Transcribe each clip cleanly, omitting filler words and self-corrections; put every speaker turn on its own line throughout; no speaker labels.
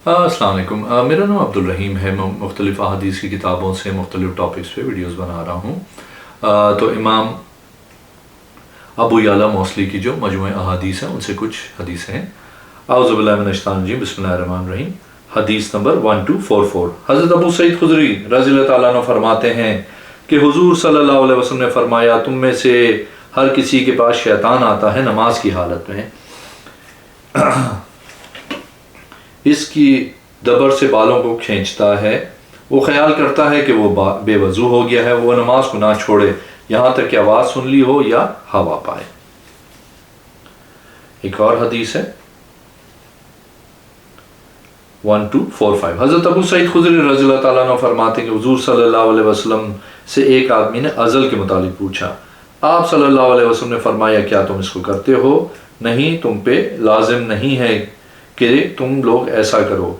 السلام علیکم، میرا نام عبدالرحیم ہے۔ میں مختلف احادیث کی کتابوں سے مختلف ٹاپکس پہ ویڈیوز بنا رہا ہوں۔ تو امام ابو یعلا موصلی کی جو مجموعہ احادیث ہیں ان سے کچھ حدیثیں ہیں۔ اعوذ باللہ من الشیطان الرجیم، بسم اللہ الرحمن الرحیم۔ حدیث نمبر 1244، حضرت ابو سعید خدری رضی اللہ تعالیٰ عنہ فرماتے ہیں کہ حضور صلی اللہ علیہ وسلم نے فرمایا، تم میں سے ہر کسی کے پاس شیطان آتا ہے نماز کی حالت میں، اس کی دبر سے بالوں کو کھینچتا ہے، وہ خیال کرتا ہے کہ وہ بے وضو ہو گیا ہے، وہ نماز کو نہ چھوڑے یہاں تک کہ آواز سن لی ہو یا ہوا پائے۔ ایک اور حدیث ہے 1245، حضرت ابو سعید خدری رضی اللہ تعالیٰ عنہ فرماتے ہیں کہ حضور صلی اللہ علیہ وسلم سے ایک آدمی نے ازل کے متعلق پوچھا۔ آپ صلی اللہ علیہ وسلم نے فرمایا، کیا تم اس کو کرتے ہو؟ نہیں، تم پہ لازم نہیں ہے کہ تم لوگ ایسا کرو،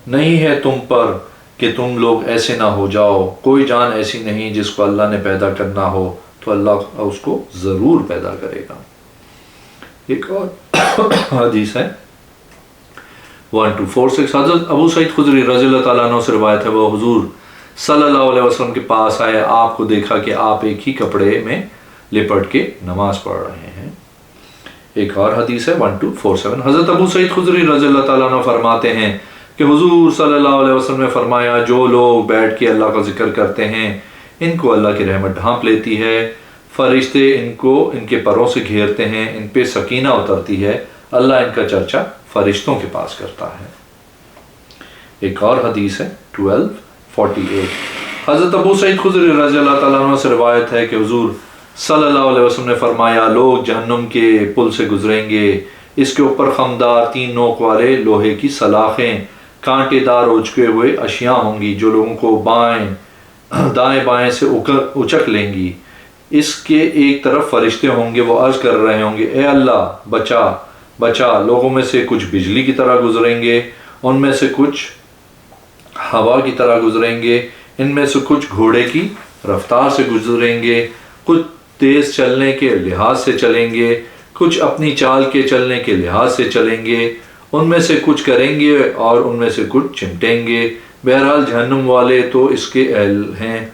نہیں ہے تم پر کہ تم لوگ ایسے نہ ہو جاؤ، کوئی جان ایسی نہیں جس کو اللہ نے پیدا کرنا ہو تو اللہ اس کو ضرور پیدا کرے گا۔ ایک اور حدیث ہے 1246، حضرت ابو سعید خدری رضی اللہ تعالیٰ عنہ سے روایت ہے، وہ حضور صلی اللہ علیہ وسلم کے پاس آئے، آپ کو دیکھا کہ آپ ایک ہی کپڑے میں لپٹ کے نماز پڑھ رہے ہیں۔ ایک اور حدیث ہے 1247، حضرت ابو سعید خدری رضی اللہ تعالیٰ عنہ فرماتے ہیں کہ حضور صلی اللہ علیہ وسلم نے فرمایا، جو لوگ بیٹھ کے اللہ کا ذکر کرتے ہیں ان کو اللہ کی رحمت ڈھانپ لیتی ہے، فرشتے ان کو ان کے پروں سے گھیرتے ہیں، ان پہ سکینہ اترتی ہے، اللہ ان کا چرچا فرشتوں کے پاس کرتا ہے۔ ایک اور حدیث ہے 1248، حضرت ابو سعید خدری رضی اللہ تعالیٰ عنہ سے روایت ہے کہ حضور صلی اللہ علیہ وسلم نے فرمایا، لوگ جہنم کے پل سے گزریں گے، اس کے اوپر خمدار 3 نوک والے لوہے کی سلاخیں، کانٹے دار اچکے ہوئے اشیاء ہوں گی جو لوگوں کو دائیں بائیں سے اچک لیں گی۔ اس کے ایک طرف فرشتے ہوں گے، وہ عرض کر رہے ہوں گے، اے اللہ بچا بچا۔ لوگوں میں سے کچھ بجلی کی طرح گزریں گے، ان میں سے کچھ ہوا کی طرح گزریں گے، ان میں سے کچھ گھوڑے کی رفتار سے گزریں گے، کچھ تیز چلنے کے لحاظ سے چلیں گے، کچھ اپنی چال کے چلنے کے لحاظ سے چلیں گے، ان میں سے کچھ کریں گے اور ان میں سے کچھ چمٹیں گے۔ بہرحال جہنم والے تو اس کے اہل ہیں،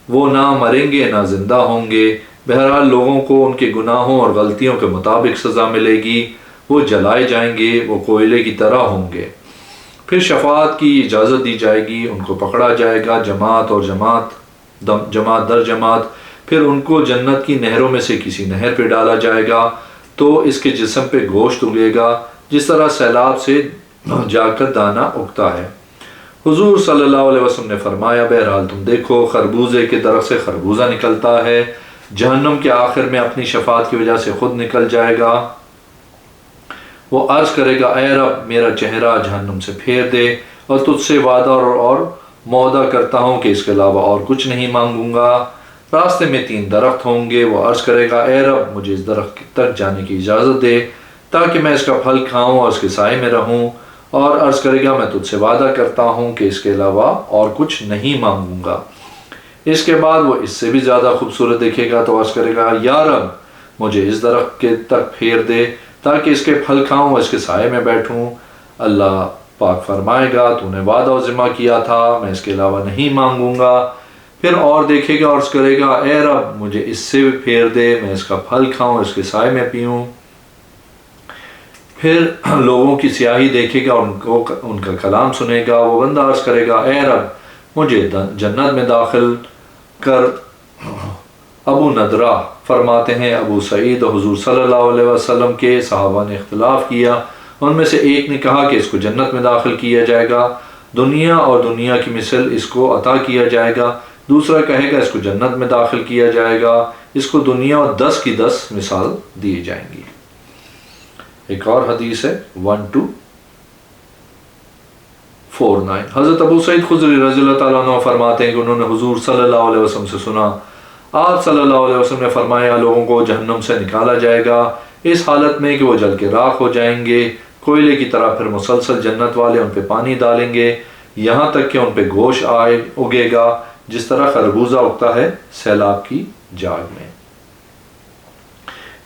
وہ نہ مریں گے نہ زندہ ہوں گے۔ بہرحال لوگوں کو ان کے گناہوں اور غلطیوں کے مطابق سزا ملے گی، وہ جلائے جائیں گے، وہ کوئلے کی طرح ہوں گے۔ پھر شفاعت کی اجازت دی جائے گی، ان کو پکڑا جائے گا جماعت اور جماعت در جماعت، پھر ان کو جنت کی نہروں میں سے کسی نہر پہ ڈالا جائے گا تو اس کے جسم پہ گوشت اگے گا جس طرح سیلاب سے جا کر دانہ اگتا ہے۔ حضور صلی اللہ علیہ وسلم نے فرمایا، بہرحال تم دیکھو، خربوزے کے درخت سے خربوزہ نکلتا ہے، جہنم کے آخر میں اپنی شفاعت کی وجہ سے خود نکل جائے گا، وہ عرض کرے گا، اے رب میرا چہرہ جہنم سے پھیر دے، اور تجھ سے وعدہ اور معاہدہ کرتا ہوں کہ اس کے علاوہ اور کچھ نہیں مانگوں گا۔ راستے میں 3 درخت ہوں گے، وہ عرض کرے گا، اے رب مجھے اس درخت تک جانے کی اجازت دے تاکہ میں اس کا پھل کھاؤں اور اس کے سائے میں رہوں، اور عرض کرے گا، میں تجھ سے وعدہ کرتا ہوں کہ اس کے علاوہ اور کچھ نہیں مانگوں گا۔ اس کے بعد وہ اس سے بھی زیادہ خوبصورت دیکھے گا تو عرض کرے گا، یا رب مجھے اس درخت کے تک پھیر دے تاکہ اس کے پھل کھاؤں اور اس کے سائے میں بیٹھوں۔ اللہ پاک فرمائے گا، تو نے وعدہ و ذمہ کیا تھا، میں اس کے علاوہ نہیں مانگوں گا۔ پھر اور دیکھے گا اور عرض کرے گا، اے رب مجھے اس سے بھی پھیر دے، میں اس کا پھل کھاؤں اس کے سائے میں پیوں۔ پھر لوگوں کی سیاہی دیکھے گا اور ان کا کلام سنے گا، وہ بندہ عرض کرے گا، اے رب مجھے جنت میں داخل کر۔ ابو نضرہ فرماتے ہیں، ابو سعید اور حضور صلی اللہ علیہ وسلم کے صحابہ نے اختلاف کیا، ان میں سے ایک نے کہا کہ اس کو جنت میں داخل کیا جائے گا، دنیا اور دنیا کی مثل اس کو عطا کیا جائے گا۔ دوسرا کہے گا اس کو جنت میں داخل کیا جائے گا، اس کو دنیا اور 10 کی 10 مثال دی جائیں گی۔ ایک اور حدیث ہے 1249، حضرت ابو سعید خدری رضی اللہ تعالیٰ عنہ فرماتے ہیں کہ انہوں نے حضور صلی اللہ علیہ وسلم سے سنا، آپ صلی اللہ علیہ وسلم نے فرمایا، لوگوں کو جہنم سے نکالا جائے گا اس حالت میں کہ وہ جل کے راکھ ہو جائیں گے، کوئلے کی طرح، پھر مسلسل جنت والے ان پہ پانی ڈالیں گے یہاں تک کہ ان پہ گوشت اگے گا جس طرح خربوزہ اگتا ہے سیلاب کی جاگ میں۔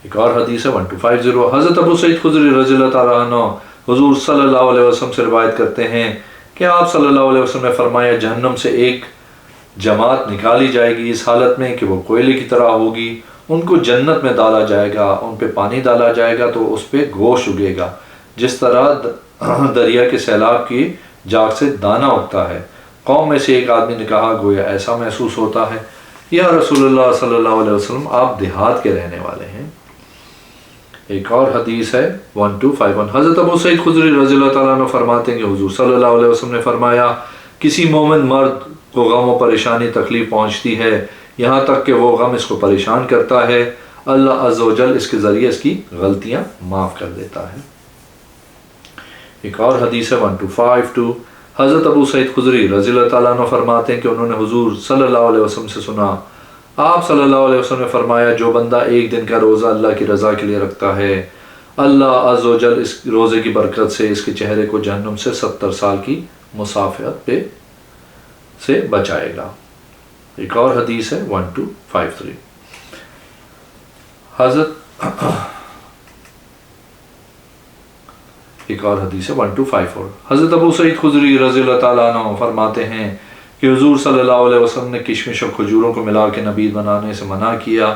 ایک اور حدیث ہے 1250، حضرت ابو سعید خدری رضی اللہ تعالیٰ عنہ حضور صلی اللہ علیہ وسلم سے روایت کرتے ہیں کہ آپ صلی اللہ علیہ وسلم نے فرمایا جہنم سے ایک جماعت نکالی جائے گی اس حالت میں کہ وہ کوئلے کی طرح ہوگی، ان کو جنت میں ڈالا جائے گا، ان پہ پانی ڈالا جائے گا تو اس پہ گوشت اگے گا جس طرح دریا کے سیلاب کی جاگ سے دانہ اگتا ہے۔ قوم میں سے ایک آدمی نے کہا گویا ایسا محسوس ہوتا ہے یا رسول اللہ صلی اللہ علیہ وسلم آپ دیہات کے رہنے والے ہیں۔ ایک اور حدیث ہے 1251، حضرت ابو سعید خدری رضی اللہ تعالیٰ عنہ فرماتے ہیں کہ حضور صلی اللہ علیہ وسلم نے فرمایا کسی مومن مرد کو غم و پریشانی تکلیف پہنچتی ہے یہاں تک کہ وہ غم اس کو پریشان کرتا ہے، اللہ عز و جل اس کے ذریعے اس کی غلطیاں معاف کر دیتا ہے۔ ایک اور حدیث ہے 1252، حضرت ابو سعید خدری رضی اللہ تعالیٰ عنہ فرماتے ہیں کہ انہوں نے حضور صلی اللہ علیہ وسلم سے سنا، آپ صلی اللہ علیہ وسلم نے فرمایا جو بندہ ایک دن کا روزہ اللہ کی رضا کے لیے رکھتا ہے اللہ عز و جل اس روزے کی برکت سے اس کے چہرے کو جہنم سے 70 سال کی مسافت پہ سے بچائے گا۔ ایک اور حدیث ہے 1253، ایک اور حدیث ہے 1254، حضرت ابو سعید خدری رضی اللہ تعالیٰ عنہ فرماتے ہیں کہ حضور صلی اللہ علیہ وسلم نے کشمش اور کھجوروں کو ملا کے نبید بنانے سے منع کیا،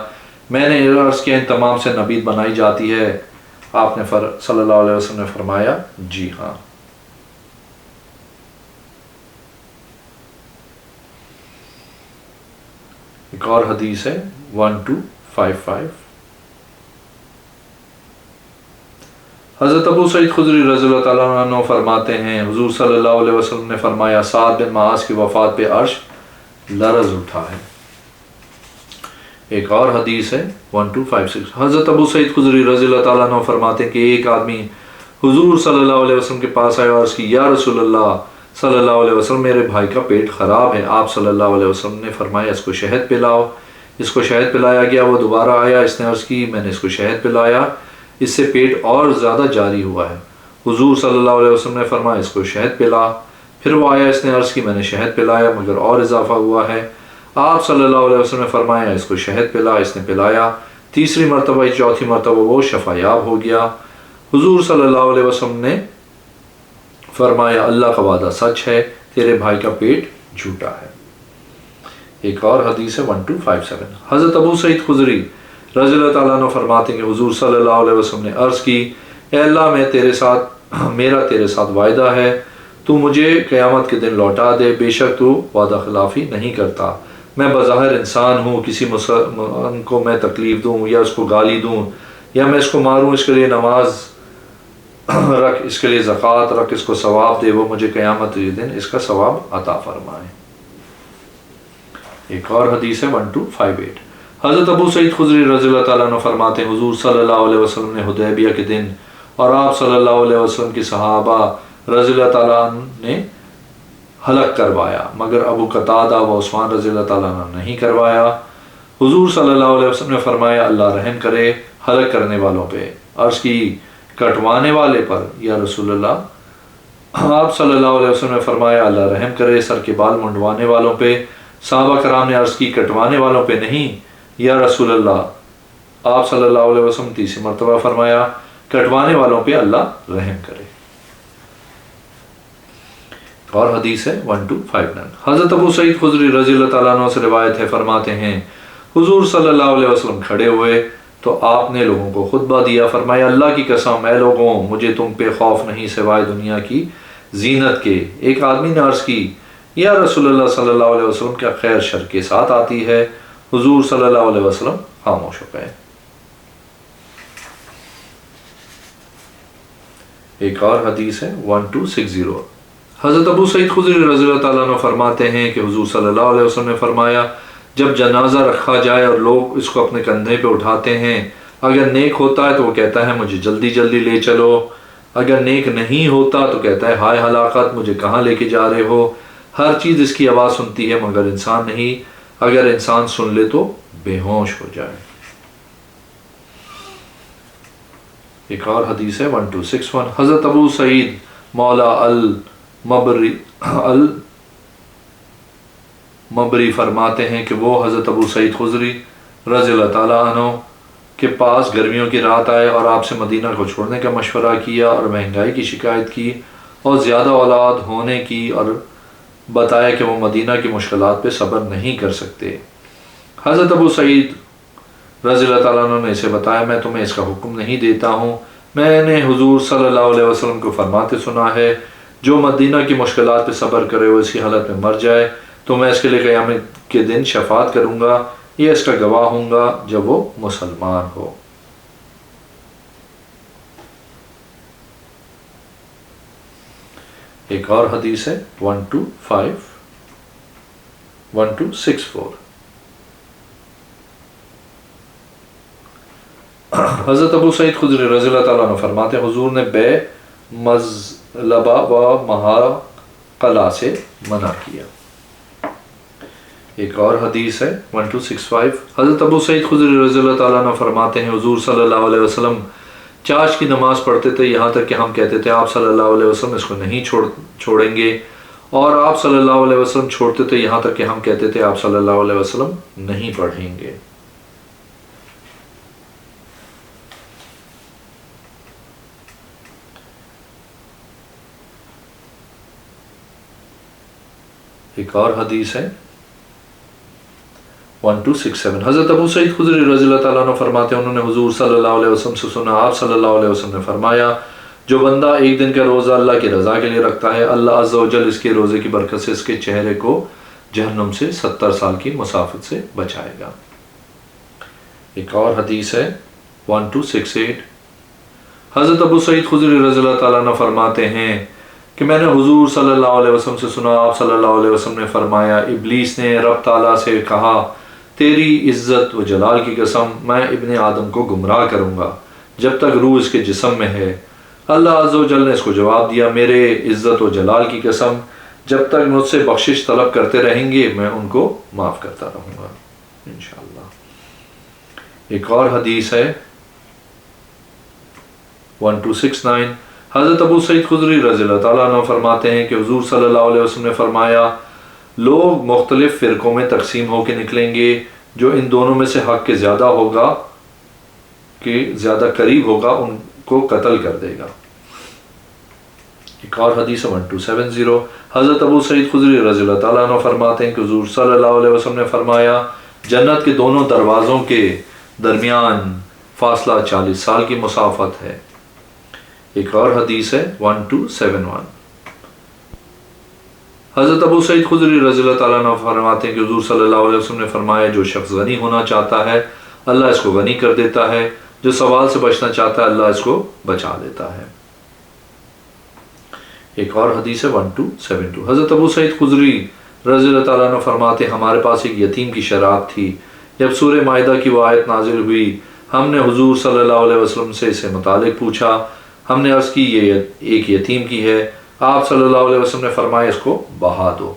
میں نے عرض کیا ان تمام سے نبید بنائی جاتی ہے؟ آپ نے صلی اللہ علیہ وسلم نے فرمایا جی ہاں۔ ایک اور حدیث ہے 1255، حضرت ابو سعید خدری رضی اللہ تعالیٰ عنہ فرماتے ہیں حضور صلی اللہ علیہ وسلم نے فرمایا سعد بن معاذ کی وفات پہ عرش لرز اٹھا ہے۔ ایک اور حدیث ہے 1256، حضرت ابو سعید خدری رضی اللہ تعالیٰ عنہ فرماتے ہیں کہ ایک آدمی حضور صلی اللہ علیہ وسلم کے پاس آیا اور عرض کی یا رسول اللہ صلی اللہ علیہ وسلم میرے بھائی کا پیٹ خراب ہے، آپ صلی اللہ علیہ وسلم نے فرمایا اس کو شہد پلاؤ، اس کو شہد پلایا گیا، وہ دوبارہ آیا، اس نے عرض کی میں نے اس کو شہد پلایا، اس سے پیٹ اور زیادہ جاری ہوا ہے، حضور صلی اللہ علیہ وسلم نے فرمایا اس کو شہد پلا، پھر وہ آیا، اس نے عرض کی میں نے شہد پلایا مگر اور اضافہ ہوا ہے، آپ صلی اللہ علیہ وسلم نے فرمایا اس کو شہد پلا، اس نے پلایا، تیسری مرتبہ چوتھی مرتبہ وہ شفا یاب ہو گیا، حضور صلی اللہ علیہ وسلم نے فرمایا اللہ کا وعدہ سچ ہے، تیرے بھائی کا پیٹ جھوٹا ہے۔ ایک اور حدیث ہے 1257، حضرت ابو سعید خدری رضی اللہ تعالیٰ عنہ فرماتے ہیں کہ حضور صلی اللہ علیہ وسلم نے عرض کی اے اللہ میرا تیرے ساتھ وعدہ ہے تو مجھے قیامت کے دن لوٹا دے، بے شک تو وعدہ خلافی نہیں کرتا، میں بظاہر انسان ہوں، کسی مسلمان کو میں تکلیف دوں یا اس کو گالی دوں یا میں اس کو ماروں، اس کے لیے نماز رکھ، اس کے لیے زکوٰۃ رکھ، اس کو ثواب دے، وہ مجھے قیامت کے دن اس کا ثواب عطا فرمائے۔ ایک اور حدیث ہے 1258، حضرت ابو سعید خدری رضی اللہ تعالیٰ عنہ فرماتے ہیں حضور صلی اللہ علیہ وسلم نے حدیبیہ کے دن اور آپ صلی اللہ علیہ وسلم کی صحابہ رضی اللہ تعالیٰ عنہ نے حلق کروایا مگر ابو قتادہ و عثمان رضی اللہ تعالیٰ عنہ نہیں کروایا، حضور صلی اللہ علیہ وسلم نے فرمایا اللہ رحم کرے حلق کرنے والوں پہ، عرض کی کٹوانے والے پر یا رسول اللہ؟ آپ صلی اللہ علیہ وسلم نے فرمایا اللہ رحم کرے سر کے بال منڈوانے والوں پہ، صحابہ کرام نے عرض کی کٹوانے والوں پہ نہیں یا رسول اللہ؟ آپ صلی اللہ علیہ وسلم تیسری مرتبہ فرمایا کٹوانے والوں پہ اللہ رحم کرے۔ اور حدیث ہے 1259، حضرت ابو سعید خدری رضی اللہ تعالیٰ عنہ سے روایت ہے فرماتے ہیں حضور صلی اللہ علیہ وسلم کھڑے ہوئے تو آپ نے لوگوں کو خطبہ دیا، فرمایا اللہ کی قسم اے لوگوں مجھے تم پہ خوف نہیں سوائے دنیا کی زینت کے۔ ایک آدمی نے عرض کی یا رسول اللہ صلی اللہ علیہ وسلم کیا خیر شر کے ساتھ آتی ہے؟ حضور صلی اللہ علیہ وسلم خاموش ہو گئے۔ ایک اور حدیث ہے 1260، حضرت ابو سعید خدری رضی اللہ تعالیٰ عنہ فرماتے ہیں کہ حضور صلی اللہ علیہ وسلم نے فرمایا جب جنازہ رکھا جائے اور لوگ اس کو اپنے کندھے پہ اٹھاتے ہیں، اگر نیک ہوتا ہے تو وہ کہتا ہے مجھے جلدی جلدی لے چلو، اگر نیک نہیں ہوتا تو کہتا ہے ہائے ہلاکت مجھے کہاں لے کے جا رہے ہو، ہر چیز اس کی آواز سنتی ہے مگر انسان نہیں، اگر انسان سن لے تو بے ہوش ہو جائے۔ ایک اور حدیث ہے 1261، حضرت ابو سعید مولا المبری فرماتے ہیں کہ وہ حضرت ابو سعید خدری رضی اللہ تعالیٰ عنہ کے پاس گرمیوں کی رات آئے اور آپ سے مدینہ کو چھوڑنے کا مشورہ کیا اور مہنگائی کی شکایت کی اور زیادہ اولاد ہونے کی اور بتایا کہ وہ مدینہ کی مشکلات پہ صبر نہیں کر سکتے۔ حضرت ابو سعید رضی اللہ تعالیٰ عنہ نے اسے بتایا میں تمہیں اس کا حکم نہیں دیتا ہوں، میں نے حضور صلی اللہ علیہ وسلم کو فرماتے سنا ہے جو مدینہ کی مشکلات پہ صبر کرے وہ اسی حالت میں مر جائے تو میں اس کے لیے قیامت کے دن شفاعت کروں گا، یہ اس کا گواہ ہوں گا جب وہ مسلمان ہو۔ ایک اور حدیث ہے 1264 حضرت ابو سعید خدری رضی اللہ تعالیٰ عنہ فرماتے ہیں حضور نے بے مزلبہ و محاقلہ سے منع کیا۔ ایک اور حدیث ہے 1265 حضرت ابو سعید خدری رضی اللہ تعالیٰ عنہ فرماتے ہیں حضور صلی اللہ علیہ وسلم چاش کی نماز پڑھتے تھے یہاں تک کہ ہم کہتے تھے آپ صلی اللہ علیہ وسلم اس کو نہیں چھوڑیں گے، اور آپ صلی اللہ علیہ وسلم چھوڑتے تھے یہاں تک کہ ہم کہتے تھے آپ صلی اللہ علیہ وسلم نہیں پڑھیں گے۔ ایک اور حدیث ہے 1267 حضرت ابو سعید خدری رضی اللہ تعالیٰ عنہ فرماتے ہیں انہوں نے حضور صلی اللہ علیہ وسلم سے سنا آپ صلی اللہ علیہ وسلم نے فرمایا جو بندہ ایک دن کا روزہ اللہ کی رضا کے لیے رکھتا ہے اللہ عز و جل اس کے روزے کی برکت سے اس کے چہرے کو جہنم سے 70 سال کی مسافت سے بچائے گا۔ ایک اور حدیث ہے 1268 حضرت ابو سعید خدری رضی اللہ تعالیٰ عنہ فرماتے ہیں کہ میں نے حضور صلی اللہ علیہ وسلم سے سنا آپ صلی اللہ علیہ وسلم نے فرمایا ابلیس نے رب تعالیٰ سے کہا تیری عزت و جلال کی قسم میں ابن آدم کو گمراہ کروں گا جب تک روح اس کے جسم میں ہے۔ اللہ عز و جل نے اس کو جواب دیا میرے عزت و جلال کی قسم جب تک مجھ سے بخشش طلب کرتے رہیں گے میں ان کو معاف کرتا رہوں گا انشاءاللہ۔ ایک اور حدیث ہے 1269 حضرت ابو سعید خدری رضی اللہ تعالیٰ عنہ فرماتے ہیں کہ حضور صلی اللہ علیہ وسلم نے فرمایا لوگ مختلف فرقوں میں تقسیم ہو کے نکلیں گے جو ان دونوں میں سے حق کے زیادہ ہوگا کہ زیادہ قریب ہوگا ان کو قتل کر دے گا۔ ایک اور حدیث 1270 حضرت ابو سعید خدری رضی اللہ تعالیٰ عنہ فرماتے ہیں کہ حضور صلی اللہ علیہ وسلم نے فرمایا جنت کے دونوں دروازوں کے درمیان فاصلہ 40 سال کی مسافت ہے۔ ایک اور حدیث ہے 1271 حضرت ابو سعید خدری رضی اللہ تعالیٰ عنہ فرماتے ہیں کہ حضور صلی اللہ علیہ وسلم نے فرمایا جو شخص غنی ہونا چاہتا ہے اللہ اس کو غنی کر دیتا ہے، جو سوال سے بچنا چاہتا ہے اللہ اس کو بچا لیتا ہے۔ ایک اور حدیث ہے 1272 حضرت ابو سعید خدری رضی اللہ تعالیٰ عنہ فرماتے ہیں ہمارے پاس ایک یتیم کی شراب تھی، جب سورہ مائدہ کی وہ آیت نازل ہوئی ہم نے حضور صلی اللہ علیہ وسلم سے اسے متعلق پوچھا، ہم نے عرض کی یہ ایک یتیم کی ہے، آپ صلی اللہ علیہ وسلم نے فرمایا اس کو بہا دو۔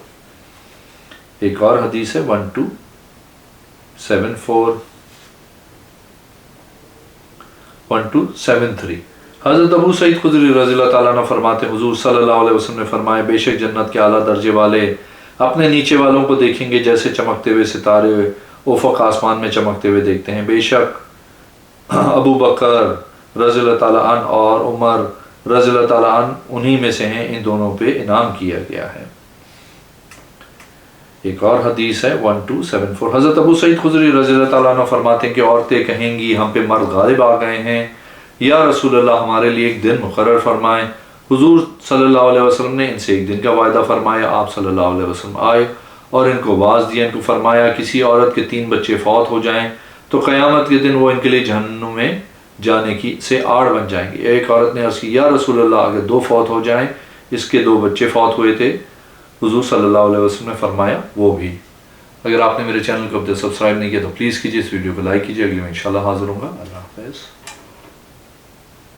ایک اور حدیث ہے 1273 حضرت ابو سعید خدری رضی اللہ تعالیٰ عنہ فرماتے حضور صلی اللہ علیہ وسلم نے فرمایا بے شک جنت کے اعلیٰ درجے والے اپنے نیچے والوں کو دیکھیں گے جیسے چمکتے ہوئے ستارے افق آسمان میں چمکتے ہوئے دیکھتے ہیں، بے شک ابو بکر رضی اللہ تعالیٰ عنہ اور عمر رضی اللہ تعالیٰ عنہ انہی میں سے ہیں، ان دونوں پہ انعام کیا گیا ہے۔ ایک اور حدیث ہے 1274 حضرت ابو سعید خدری رضی اللہ تعالیٰ عنہ فرماتے ہیں کہ عورتیں کہیں گی ہم پہ مرد غالب آ گئے ہیں، یا رسول اللہ ہمارے لیے ایک دن مقرر فرمائیں۔ حضور صلی اللہ علیہ وسلم نے ان سے ایک دن کا وعدہ فرمایا، آپ صلی اللہ علیہ وسلم آئے اور ان کو واز دیا، ان کو فرمایا کسی عورت کے 3 بچے فوت ہو جائیں تو قیامت کے دن وہ ان کے لیے جہنم میں جانے کی سے آڑ بن جائیں گے۔ ایک عورت نے عرض کی یا رسول اللہ اگر 2 فوت ہو جائیں، اس کے 2 بچے فوت ہوئے تھے، حضور صلی اللہ علیہ وسلم نے فرمایا وہ بھی۔ اگر آپ نے میرے چینل کو اب تک سبسکرائب نہیں کیا تو پلیز کیجیے، اس ویڈیو کو لائک کیجیے، اگلی میں انشاءاللہ حاضر ہوں گا۔ اللہ حافظ۔